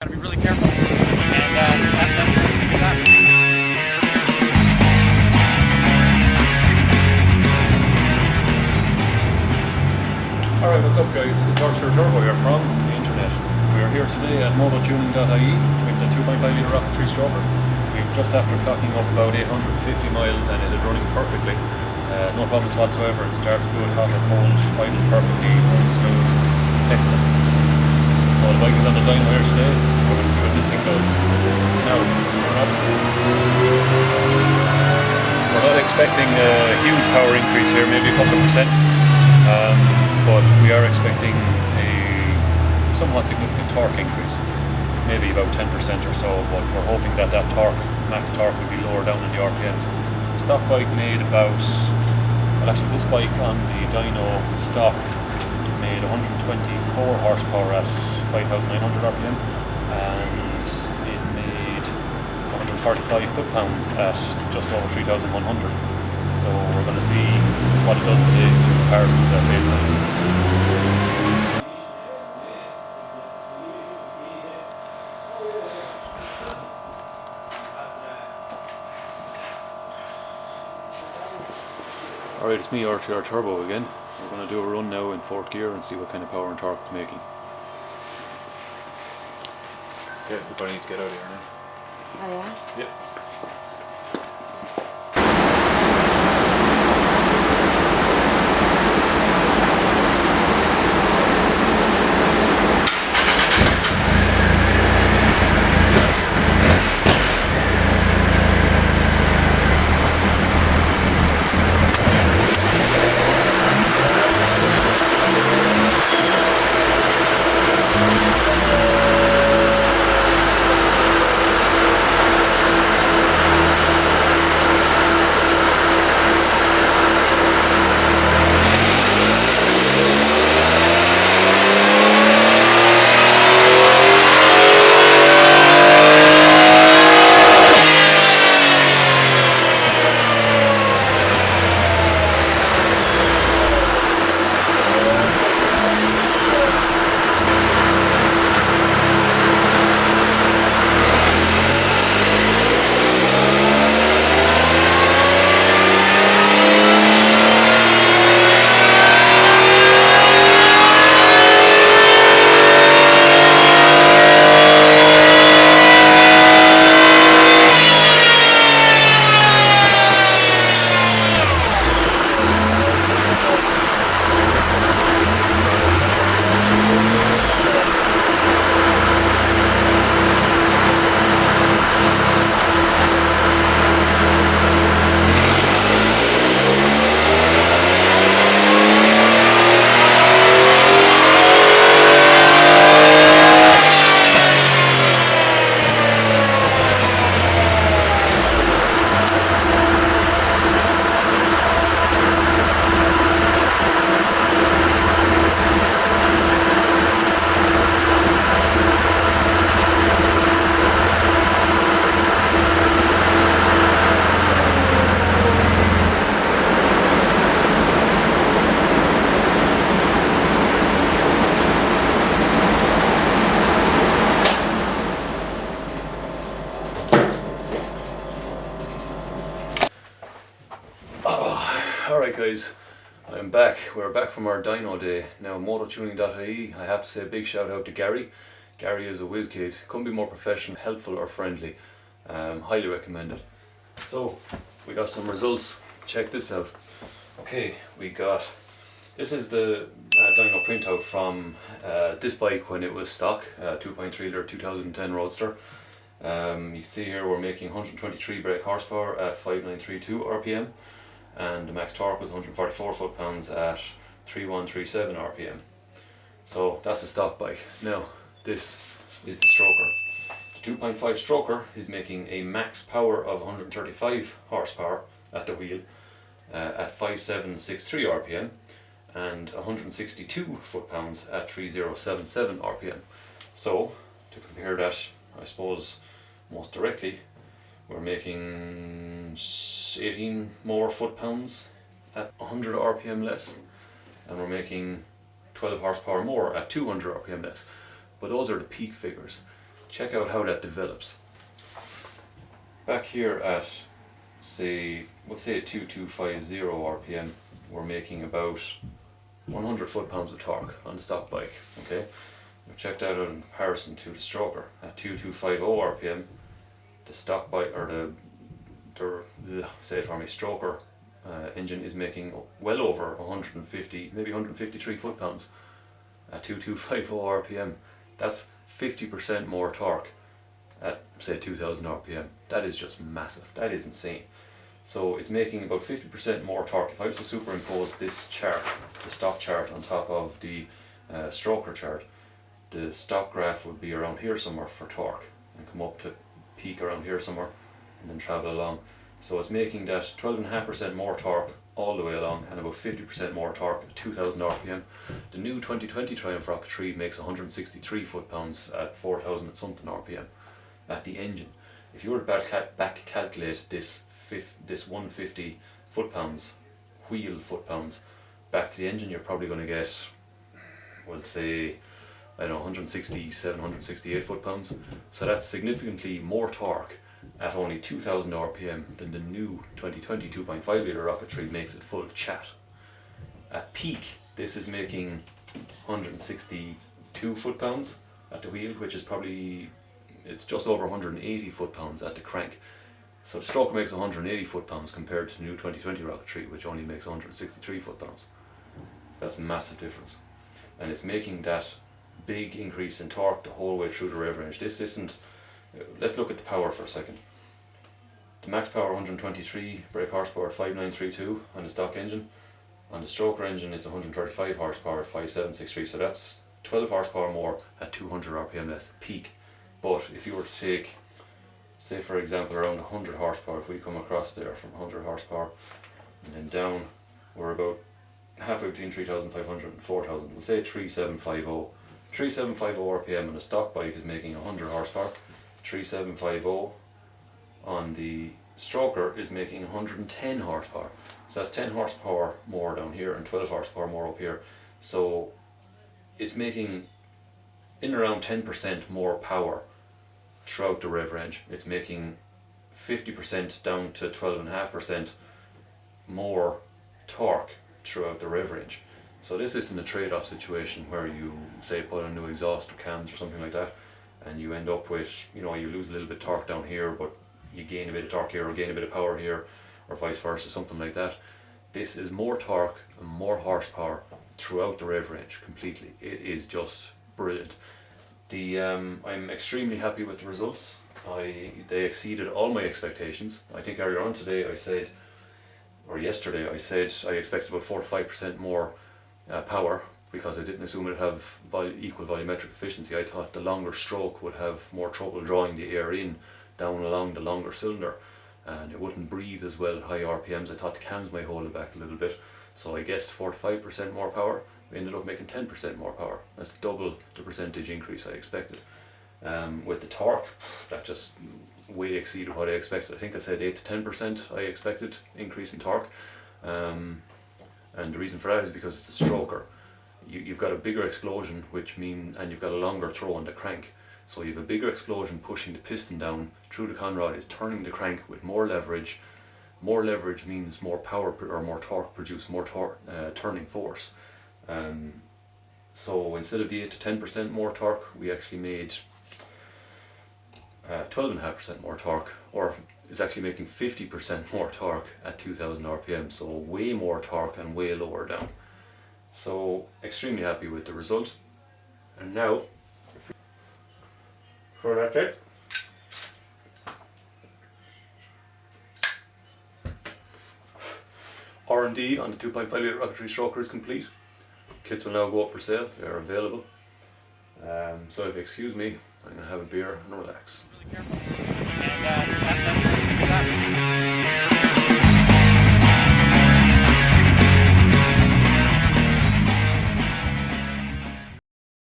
Gotta be really careful. And that's that. Alright, what's up guys? It's Archer Turbo here from the internet. We are here today at mototuning.ie with the 2.5 litre rocket 3-stroker. We're just after clocking up about 850 miles and it is running perfectly. No problems whatsoever. It starts good, hot or cold, idles perfectly, runs smooth. Excellent. So the bike is on the dyno here today. We're going to see what this thing does. Now, we're not expecting a huge power increase here, maybe a couple of percent. But we are expecting a somewhat significant torque increase, maybe about 10% or so, but we're hoping that that torque, max torque, will be lower down in the RPMs. The stock bike made about, well actually this bike on the dyno stock made 124 horsepower at 5,900 RPM and it made 145 foot-pounds at just over 3,100. So we're going to see what it does today in comparison to that baseline. Alright, it's me, RTR Turbo again. We're going to do a run now in 4th gear and see what kind of power and torque it's making. Okay, we probably need to get out of here now. Oh yeah? Yep. Alright guys, I'm back. We're back from our dyno day. Now mototuning.ie, I have to say a big shout out to Gary. Gary is a whiz kid, couldn't be more professional, helpful or friendly. Highly recommended. So, we got some results. Check this out. Okay, this is the dyno printout from this bike when it was stock, 2.3 litre 2010 Roadster. You can see here we're making 123 brake horsepower at 5932 RPM. And the max torque was 144 foot-pounds at 3137 RPM. So that's the stock bike. Now this is the stroker. The 2.5 stroker is making a max power of 135 horsepower at the wheel at 5763 RPM and 162 foot-pounds at 3077 RPM. So to compare that, I suppose most directly, we're making 18 more foot-pounds at 100 RPM less, and we're making 12 horsepower more at 200 RPM less. But those are the peak figures. check out how that develops. Back here at, say, let's say 2250 RPM, we're making about 100 foot-pounds of torque on the stock bike. Okay, we've checked that out in comparison to the stroker at 2250 RPM. The stock bike, or say it for me, stroker engine is making well over 150, maybe 153 foot-pounds at 2250 RPM. That's 50% more torque at, say, 2000 RPM. That is just massive. That is insane. So it's making about 50% more torque. If I was to superimpose this chart, the stock chart, on top of the stroker chart, the stock graph would be around here somewhere for torque and come up to peak around here somewhere and then travel along. So it's making that 12.5% more torque all the way along and about 50% more torque at 2000 RPM. The new 2020 Triumph Rocket 3 makes 163 foot-pounds at 4000 and something RPM at the engine. If you were to back calculate this 150 foot-pounds, wheel foot-pounds, back to the engine, you're probably going to get, we'll say, I don't know, 167, 168 foot-pounds. So that's significantly more torque at only 2000 RPM than the new 2020 2.5 litre Rocket 3 makes at full chat. At peak, this is making 162 foot-pounds at the wheel, which is probably, it's just over 180 foot-pounds at the crank. So the stroker makes 180 foot-pounds compared to the new 2020 Rocket 3, which only makes 163 foot-pounds. That's a massive difference. And it's making that big increase in torque the whole way through the rev range. This isn't, let's look at the power for a second. The max power 123 brake horsepower at 5932 on the stock engine. On the stroker engine it's 135 horsepower at 5763, so that's 12 horsepower more at 200 RPM less peak. But if you were to take, say for example, around 100 horsepower, if we come across there from 100 horsepower and then down, we're about halfway between 3500 and 4000. We'll say 3750. 3750 RPM on a stock bike is making 100 horsepower. 3750 on the stroker is making 110 horsepower. So that's 10 horsepower more down here and 12 horsepower more up here. So it's making in around 10% more power throughout the rev range. It's making 50% down to 12.5% more torque throughout the rev range. So this isn't a trade-off situation where you, say, put a new exhaust or cams or something like that and you end up with, you know, you lose a little bit of torque down here but you gain a bit of torque here or gain a bit of power here, or vice versa, something like that. This is more torque and more horsepower throughout the rev range completely. It is just brilliant. I'm extremely happy with the results. They exceeded all my expectations. I think earlier on today I said, or yesterday I said, I expected about 4 to 5% more power, because I didn't assume it would have equal volumetric efficiency. I thought the longer stroke would have more trouble drawing the air in down along the longer cylinder and it wouldn't breathe as well at high RPMs. I thought the cams might hold it back a little bit, so I guessed 4 to 5% more power. We ended up making 10% more power. That's double the percentage increase I expected. With the torque, that just way exceeded what I expected. I think I said 8 to 10% I expected increase in torque, and the reason for that is because it's a stroker. You've got a bigger explosion, and you've got a longer throw on the crank. So you have a bigger explosion pushing the piston down through the conrod, is turning the crank with more leverage. More leverage means more power or more torque produced, more turning force. So instead of the 8 to 10% more torque, we actually made 12.5% more torque, or it's actually making 50% more torque at 2000 RPM. So way more torque and way lower down. So extremely happy with the result. And now, so that's it. R&D on the 2.5 litre Rocket 3 stroker is complete. Kits will now go up for sale. They are available. So if you excuse me, I'm going to have a beer and relax.